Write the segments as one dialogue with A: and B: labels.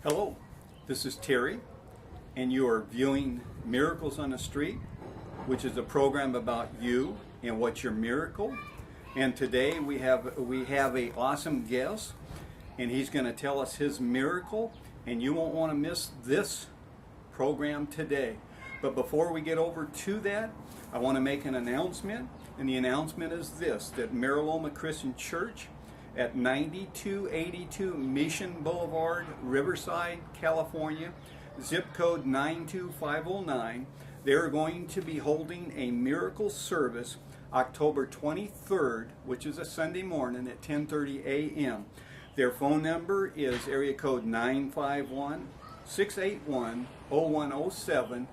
A: Hello, this is Terry, and you are viewing Miracles on the Street, which is a program about you and what's your miracle. And today we have a awesome guest, and he's going to tell us his miracle, and you won't want to miss this program today. But before we get over to that, I want to make an announcement, and the announcement is this: that Mariloma Christian Church at 9282 Mission Boulevard, Riverside, California, zip code 92509. They're going to be holding a miracle service October 23rd, which is a Sunday morning at 10:30 a.m. Their phone number is area code 951-681-0107,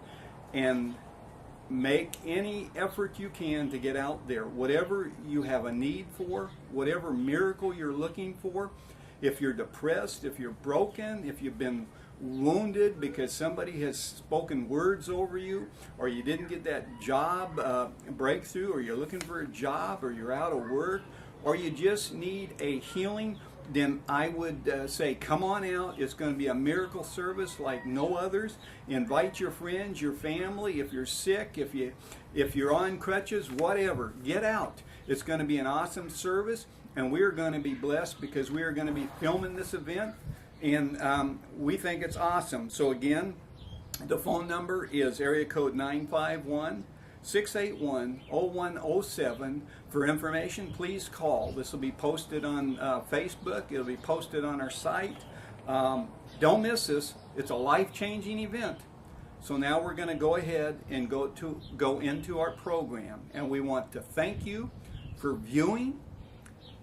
A: and make any effort you can to get out there. Whatever you have a need for, whatever miracle you're looking for, if you're depressed, if you're broken, if you've been wounded because somebody has spoken words over you, or you didn't get that job breakthrough, or you're looking for a job, or you're out of work, or you just need a healing, then I would say come on out. It's going to be a miracle service like no others. Invite your friends, your family. If you're sick, if you're on crutches, whatever, get out. It's going to be an awesome service, and we're going to be blessed because we are going to be filming this event, and we think it's awesome. So again, the phone number is area code 951-681-0107. For information, please call. This will be posted on Facebook. It'll be posted on our site. Don't miss this. It's a life-changing event. So now we're going to go ahead and go into our program. And we want to thank you for viewing.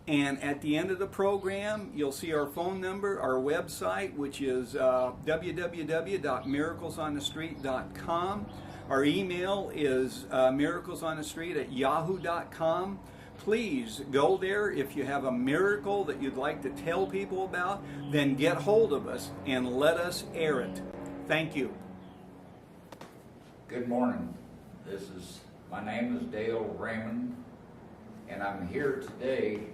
A: And at the end of the program, you'll see our phone number, our website, which is www.miraclesonthestreet.com. Our email is miraclesonthestreet@yahoo.com. Please go there. If you have a miracle that you'd like to tell people about, then get hold of us and let us air it. Thank you.
B: Good morning. My name is Dale Raymond, and I'm here today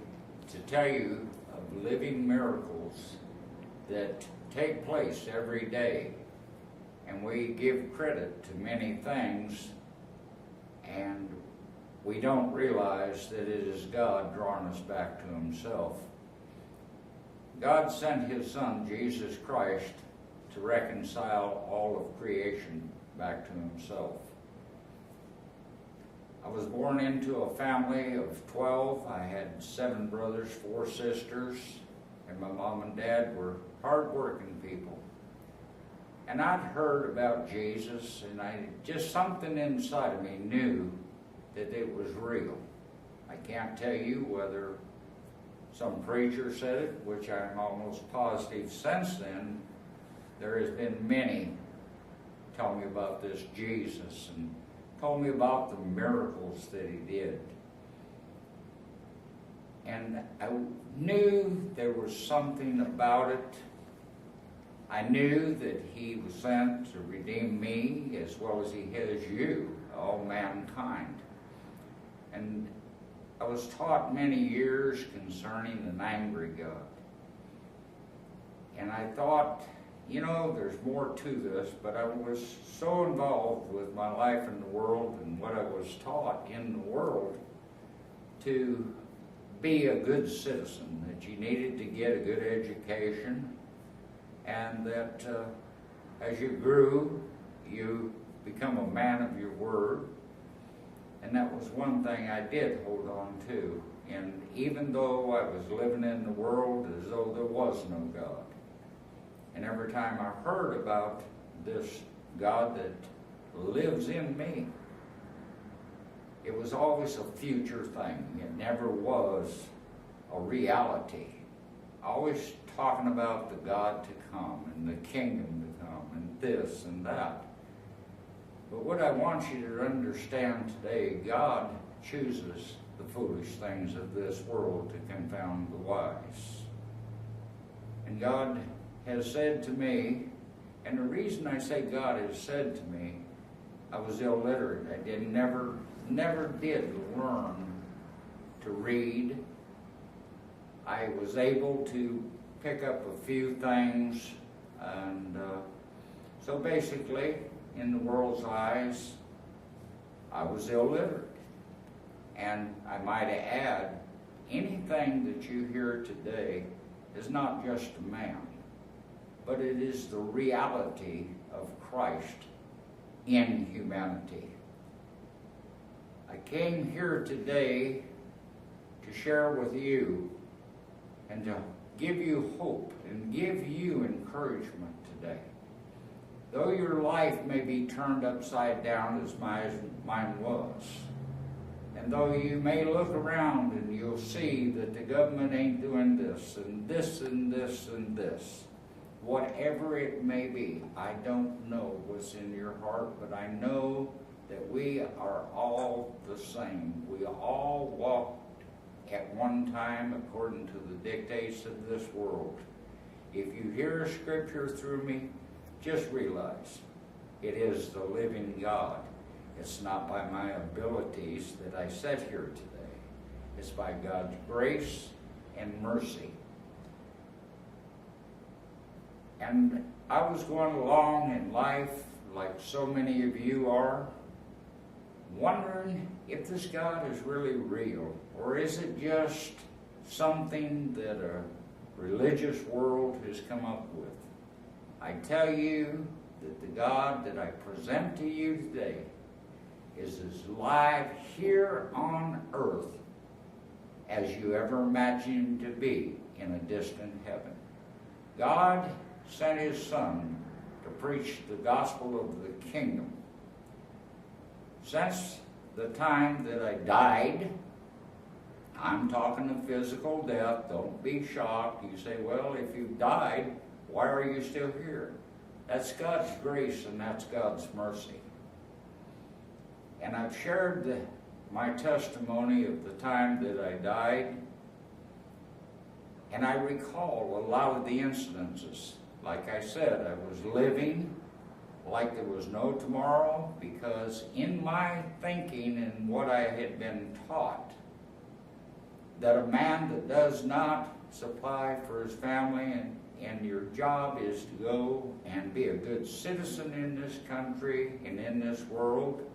B: to tell you of living miracles that take place every day. And we give credit to many things, and we don't realize that it is God drawing us back to Himself. God sent His Son, Jesus Christ, to reconcile all of creation back to Himself. I was born into a family of 12. I had 7 brothers, 4 sisters, and my mom and dad were hard-working people. And I'd heard about Jesus, and just something inside of me knew that it was real. I can't tell you whether some preacher said it, which I'm almost positive since then. There has been many tell me about this Jesus and told me about the miracles that He did. And I knew there was something about it. I knew that He was sent to redeem me as well as He has you, all mankind. And I was taught many years concerning an angry God. And I thought, there's more to this, but I was so involved with my life in the world and what I was taught in the world to be a good citizen, that you needed to get a good education, and that as you grew, you become a man of your word. And that was one thing I did hold on to. And even though I was living in the world as though there was no God, and every time I heard about this God that lives in me, it was always a future thing. It never was a reality. Always talking about the God to come and the kingdom to come and this and that. But what I want you to understand today, God chooses the foolish things of this world to confound the wise. And God has said to me, and the reason I say God has said to me, I was illiterate. I never did learn to read. I was able to pick up a few things And so basically, in the world's eyes, I was illiterate. And I might add, anything that you hear today is not just a man, but it is the reality of Christ in humanity. I came here today to share with you and to give you hope and give you encouragement today. Though your life may be turned upside down as mine was, and though you may look around and you'll see that the government ain't doing this and this and this and this, whatever it may be, I don't know what's in your heart, but I know that we are all the same. We all walked at one time according to the dictates of this world. If you hear a scripture through me, just realize it is the living God. It's not by my abilities that I sit here today. It's by God's grace and mercy. And I was going along in life, like so many of you are, wondering if this God is really real, or is it just something that a religious world has come up with. I tell you that the God that I present to you today is as live here on earth as you ever imagined to be in a distant heaven. God sent His Son to preach the gospel of the kingdom. Since the time that I died, I'm talking of physical death. Don't be shocked. You say, well, if you died, why are you still here? That's God's grace and that's God's mercy. And I've shared my testimony of the time that I died, and I recall a lot of the incidences. Like I said, I was living like there was no tomorrow, because in my thinking and what I had been taught, that a man that does not supply for his family and your job is to go and be a good citizen in this country and in this world,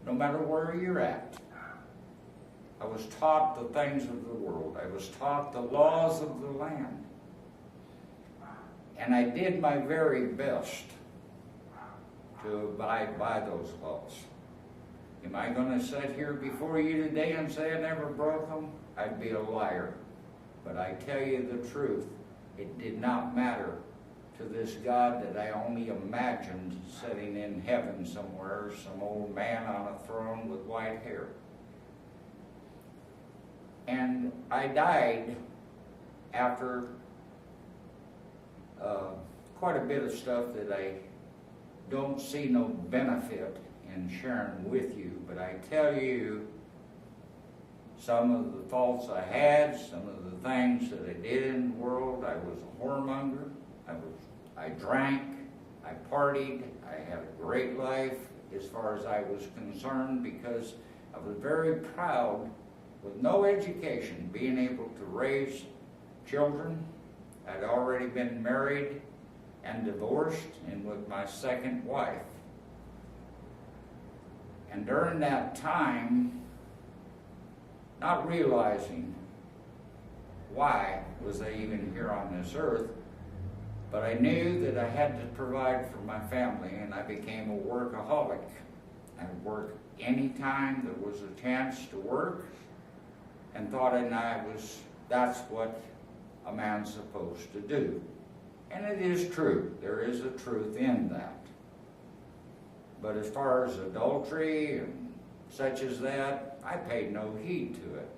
B: no matter where you're at. I was taught the things of the world. I was taught the laws of the land. And I did my very best to abide by those laws. Am I going to sit here before you today and say I never broke them? I'd be a liar. But I tell you the truth, it did not matter to this God that I only imagined sitting in heaven somewhere, some old man on a throne with white hair. And I died after quite a bit of stuff that I don't see no benefit in sharing with you, but I tell you some of the faults I had, some of the things that I did in the world. I was a whoremonger. I drank. I partied. I had a great life as far as I was concerned, because I was very proud, with no education, being able to raise children. I'd already been married and divorced, and with my second wife. And during that time, not realizing why was I even here on this earth, but I knew that I had to provide for my family, and I became a workaholic. I worked anytime there was a chance to work, and thought that's what a man's supposed to do. And it is true. There is a truth in that. But as far as adultery and such as that, I paid no heed to it.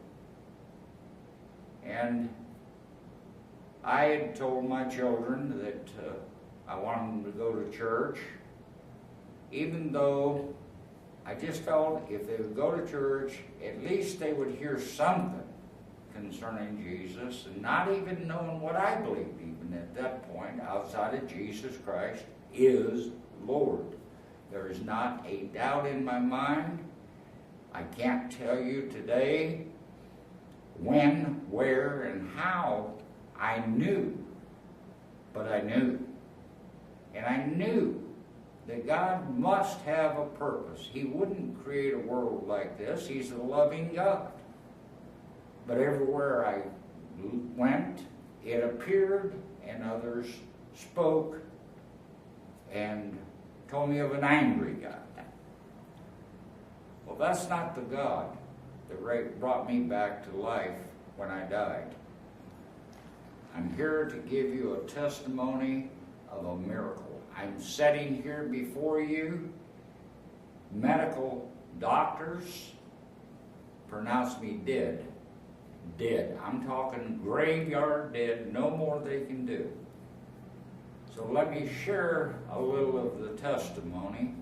B: And I had told my children that I wanted them to go to church, even though I just felt if they would go to church, at least they would hear something concerning Jesus, and not even knowing what I believed even at that point, outside of Jesus Christ is Lord. There is not a doubt in my mind. I can't tell you today when, where, and how I knew, but I knew. And I knew that God must have a purpose. He wouldn't create a world like this. He's a loving God. But everywhere I went, it appeared, and others spoke and told me of an angry God. Well, that's not the God that brought me back to life when I died. I'm here to give you a testimony of a miracle. I'm sitting here before you. Medical doctors pronounce me dead. Dead. I'm talking graveyard dead. No more they can do. So let me share a little of the testimony.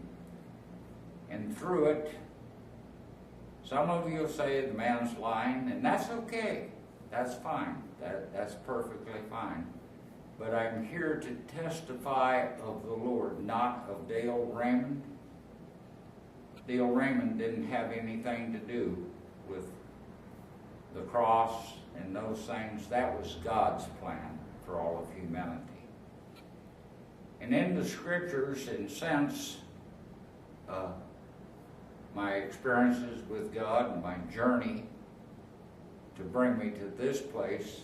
B: And through it, some of you will say the man's lying, and that's okay. That's fine. That's perfectly fine. But I'm here to testify of the Lord, not of Dale Raymond. Dale Raymond didn't have anything to do with the cross and those things. That was God's plan for all of humanity. And in the scriptures, and since my experiences with God and my journey to bring me to this place,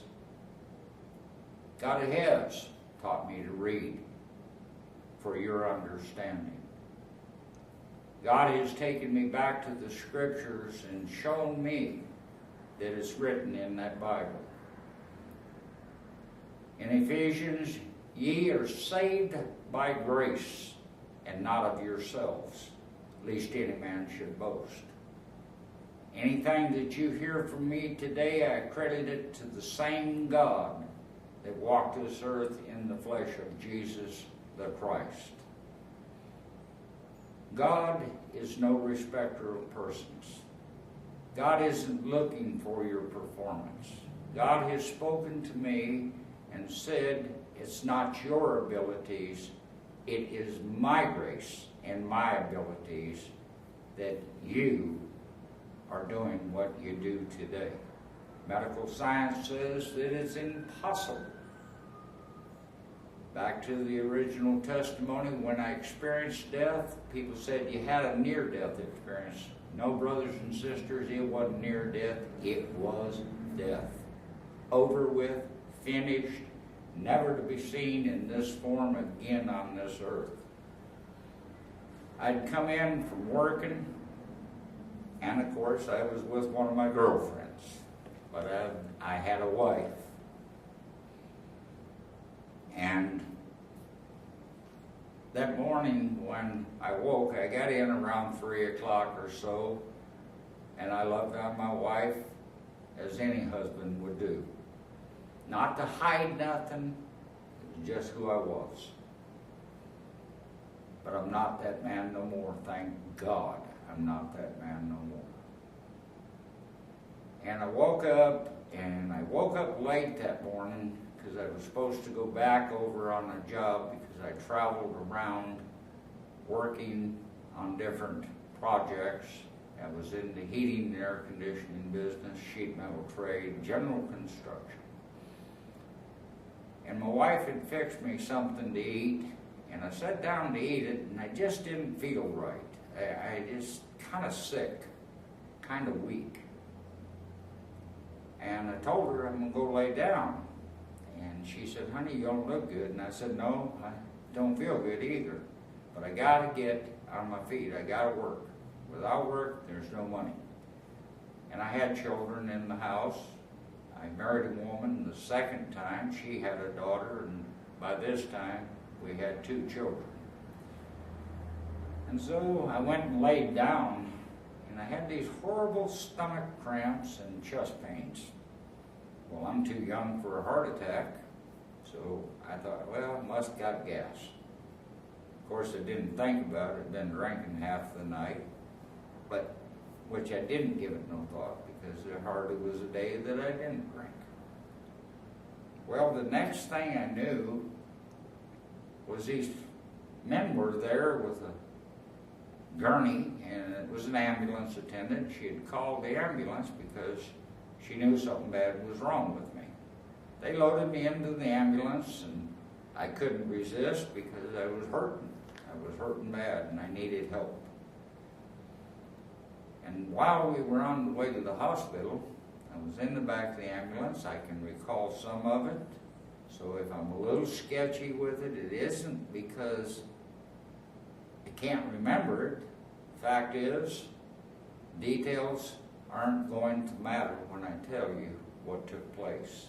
B: God has taught me to read for your understanding. God has taken me back to the scriptures and shown me that it's written in that Bible. In Ephesians, ye are saved by grace, and not of yourselves, lest any man should boast. Anything that you hear from me today, I credit it to the same God that walked this earth in the flesh of Jesus the Christ. God is no respecter of persons. God isn't looking for your performance. God has spoken to me and said, it's not your abilities, it is my grace and my abilities that you are doing what you do today. Medical science says that it's impossible. Back to the original testimony, when I experienced death, people said you had a near-death experience. No, brothers and sisters, it wasn't near death, it was death. Over with, finished, never to be seen in this form again on this earth. I'd come in from working, and of course I was with one of my girlfriends, but I had a wife. And that morning when I woke, I got in around 3 o'clock or so, and I loved on my wife as any husband would do. Not to hide nothing, it was just who I was. But I'm not that man no more, thank God. I'm not that man no more. And I woke up late that morning because I was supposed to go back over on a job because I traveled around working on different projects. I was in the heating and air conditioning business, sheet metal trade, general construction. And my wife had fixed me something to eat, and I sat down to eat it, and I just didn't feel right. I just kind of sick, kind of weak. And I told her I'm going to go lay down. And she said, honey, you don't look good. And I said, no, I don't feel good either. But I got to get on my feet. I got to work. Without work, there's no money. And I had children in the house. I married a woman the second time. She had a daughter, and by this time, we had 2 children. And so I went and laid down, and I had these horrible stomach cramps and chest pains. Well, I'm too young for a heart attack, so I thought, well, must got gas. Of course, I didn't think about it. I'd been drinking half the night, but which I didn't give it no thought because there hardly was a day that I didn't drink. Well, the next thing I knew was these men were there with a gurney, and it was an ambulance attendant. She had called the ambulance because she knew something bad was wrong with me. They loaded me into the ambulance, and I couldn't resist because I was hurting. I was hurting bad and I needed help. And while we were on the way to the hospital, I was in the back of the ambulance. I can recall some of it. So if I'm a little sketchy with it, it isn't because I can't remember it. The fact is, details aren't going to matter when I tell you what took place.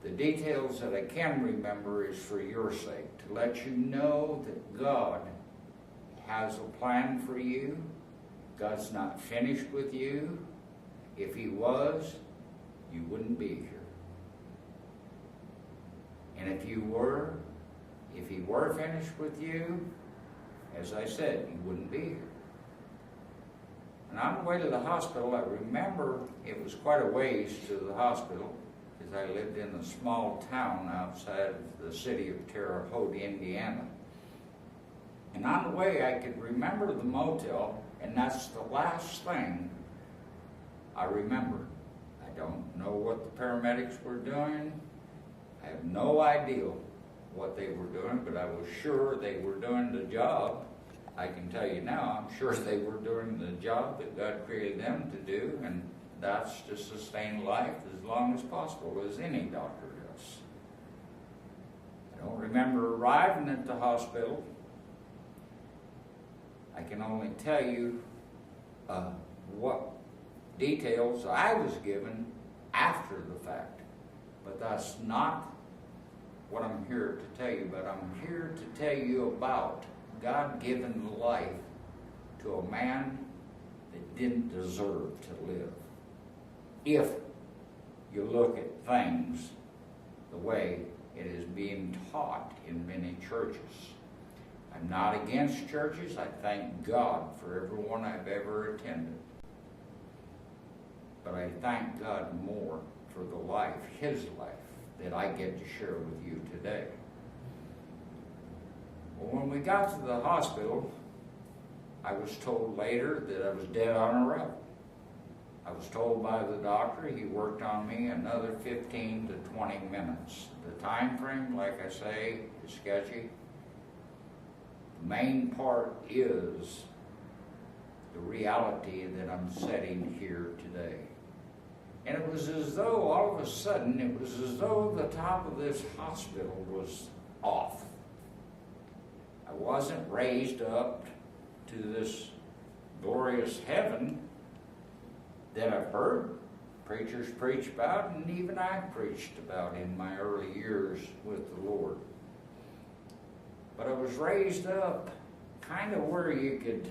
B: The details that I can remember is for your sake, to let you know that God has a plan for you. God's not finished with you. If He was, you wouldn't be here. And if He were finished with you, as I said, you wouldn't be here. And on the way to the hospital, I remember it was quite a ways to the hospital, because I lived in a small town outside of the city of Terre Haute, Indiana. And on the way, I could remember the motel, and that's the last thing I remember. I don't know what the paramedics were doing. I have no idea what they were doing, but I was sure they were doing the job. I can tell you now, I'm sure they were doing the job that God created them to do, and that's to sustain life as long as possible, as any doctor does. I don't remember arriving at the hospital. I can only tell you what details I was given after the fact. But that's not what I'm here to tell you. But I'm here to tell you about God-given life to a man that didn't deserve to live. If you look at things the way it is being taught in many churches. I'm not against churches. I thank God for every one I've ever attended. But I thank God more for the life, His life, that I get to share with you today. Well, when we got to the hospital, I was told later that I was dead on arrival. I was told by the doctor he worked on me another 15 to 20 minutes. The time frame, like I say, is sketchy. The main part is the reality that I'm setting here today. And it was as though, all of a sudden, it was as though the top of this hospital was off. I wasn't raised up to this glorious heaven that I've heard preachers preach about, and even I preached about in my early years with the Lord. But I was raised up kind of where you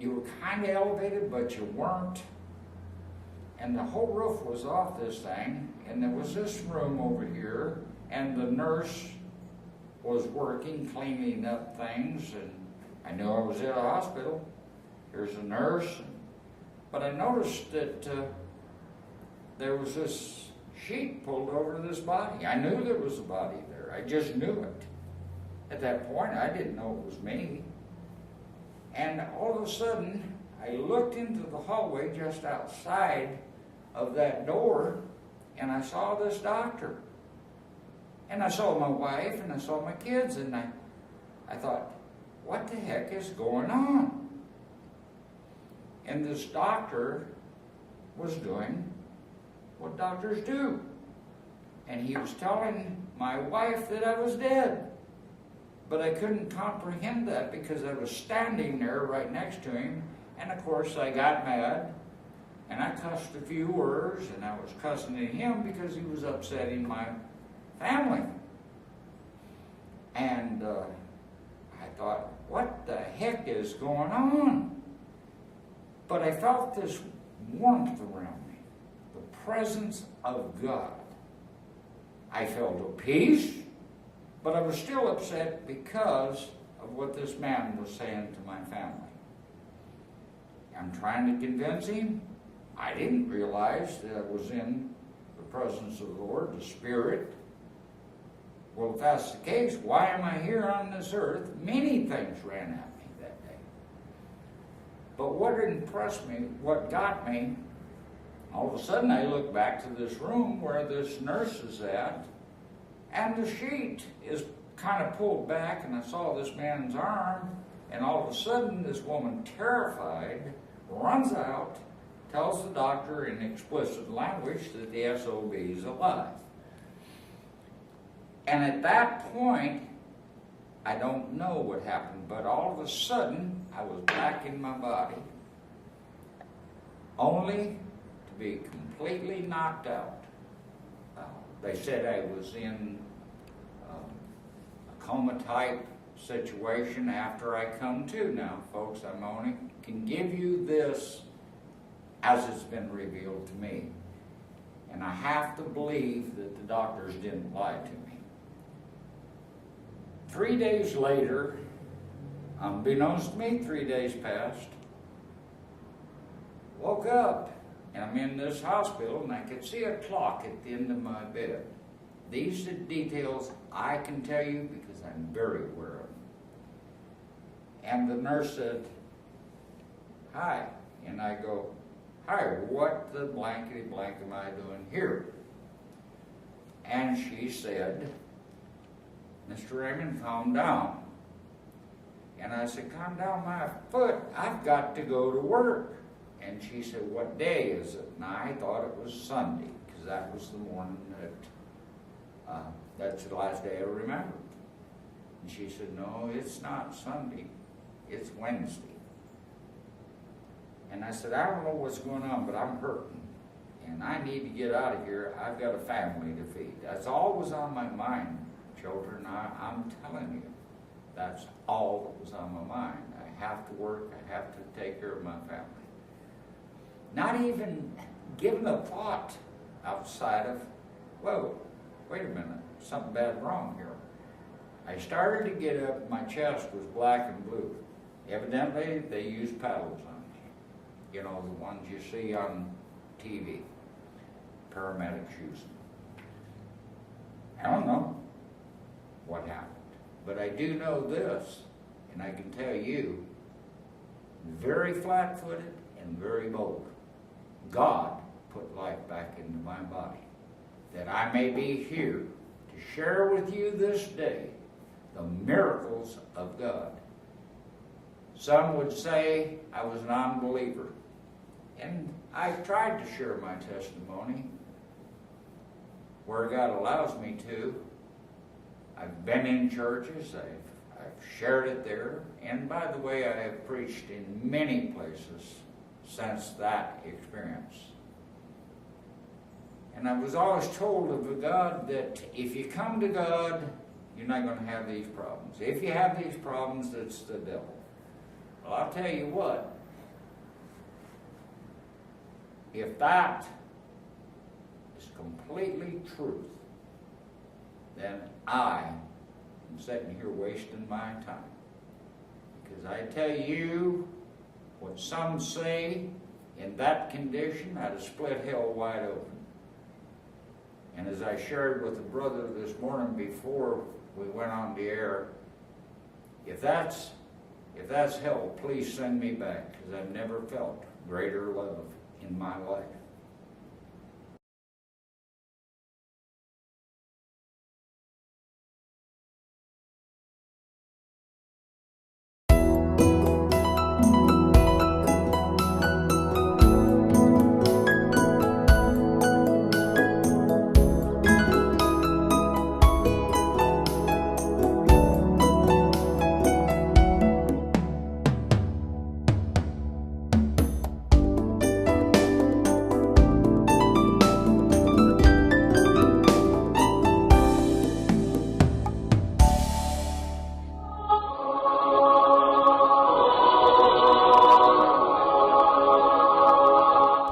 B: were kind of elevated, but you weren't. And the whole roof was off this thing, and there was this room over here, and the nurse was working, cleaning up things, and I knew I was at a hospital. Here's a nurse. But I noticed that there was this sheet pulled over this body. I knew there was a body there. I just knew it. At that point, I didn't know it was me. And all of a sudden, I looked into the hallway just outside of that door, and I saw this doctor. And I saw my wife, and I saw my kids, and I thought, what the heck is going on? And this doctor was doing what doctors do. And he was telling my wife that I was dead. But I couldn't comprehend that because I was standing there right next to him. And of course I got mad. And I cussed a few words, and I was cussing at him because he was upsetting my family. And I thought, what the heck is going on? But I felt this warmth around me, the presence of God. I felt a peace, but I was still upset because of what this man was saying to my family. I'm trying to convince him. I didn't realize that I was in the presence of the Lord, the Spirit. Well, if that's the case, why am I here on this earth? Many things ran at me that day. But what impressed me, what got me, all of a sudden I look back to this room where this nurse is at, And the sheet is kind of pulled back, and I saw this man's arm, and all of a sudden this woman, terrified, runs out, tells the doctor in explicit language that the SOB is alive. And at that point, I don't know what happened, but all of a sudden I was back in my body, only to be completely knocked out. They said I was in a coma type situation after I come to. Now, folks, I'm only can give you this as it's been revealed to me. And I have to believe that the doctors didn't lie to me. 3 days later, unbeknownst to me, 3 days passed, woke up, and I'm in this hospital, and I could see a clock at the end of my bed. These are details I can tell you because I'm very aware of them. And the nurse said, "Hi," and I go, "Hi, what the blankety blank am I doing here?" And she said, "Mr. Raymond, calm down." And I said, "Calm down my foot, I've got to go to work." And she said, "What day is it?" And I thought it was Sunday, because that was the morning that's the last day I remember. And she said, "No, it's not Sunday, it's Wednesday." And I said, "I don't know what's going on, but I'm hurting, and I need to get out of here. I've got a family to feed." That's all was on my mind, children. I'm telling you, that's all that was on my mind. I have to work, I have to take care of my family. Not even given a thought outside of, whoa, wait a minute, something bad wrong here. I started to get up, my chest was black and blue. Evidently, they used paddles on me. You know, the ones you see on TV, paramedics use them. I don't know what happened, but I do know this, and I can tell you, very flat-footed and very bold. God put life back into my body, that I may be here to share with you this day the miracles of God. Some would say I was an unbeliever, and I tried to share my testimony where God allows me to. I've been in churches, I've shared it there, and by the way, I have preached in many places since that experience. And I was always told of God that if you come to God, you're not going to have these problems. If you have these problems, it's the devil. Well, I'll tell you what, if that is completely truth, then I am sitting here wasting my time. Because I tell you, what some say, in that condition, I'd have split hell wide open. And as I shared with a brother this morning before we went on the air, if that's hell, please send me back, because I've never felt greater love in my life.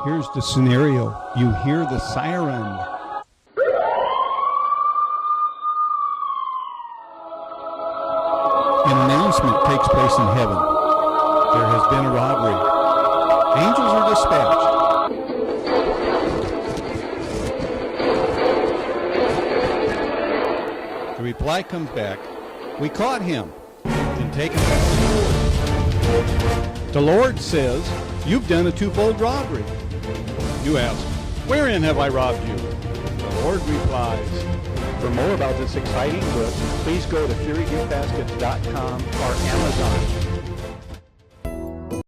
A: Here's the scenario. You hear the siren. An announcement takes place in heaven. There has been a robbery. Angels are dispatched. The reply comes back, "We caught him and taken him." The Lord says, "You've done a twofold robbery." You ask, "Wherein have I robbed you?" The Lord replies,
C: For more about this exciting book, please go to FuryGiftBasket.com or Amazon.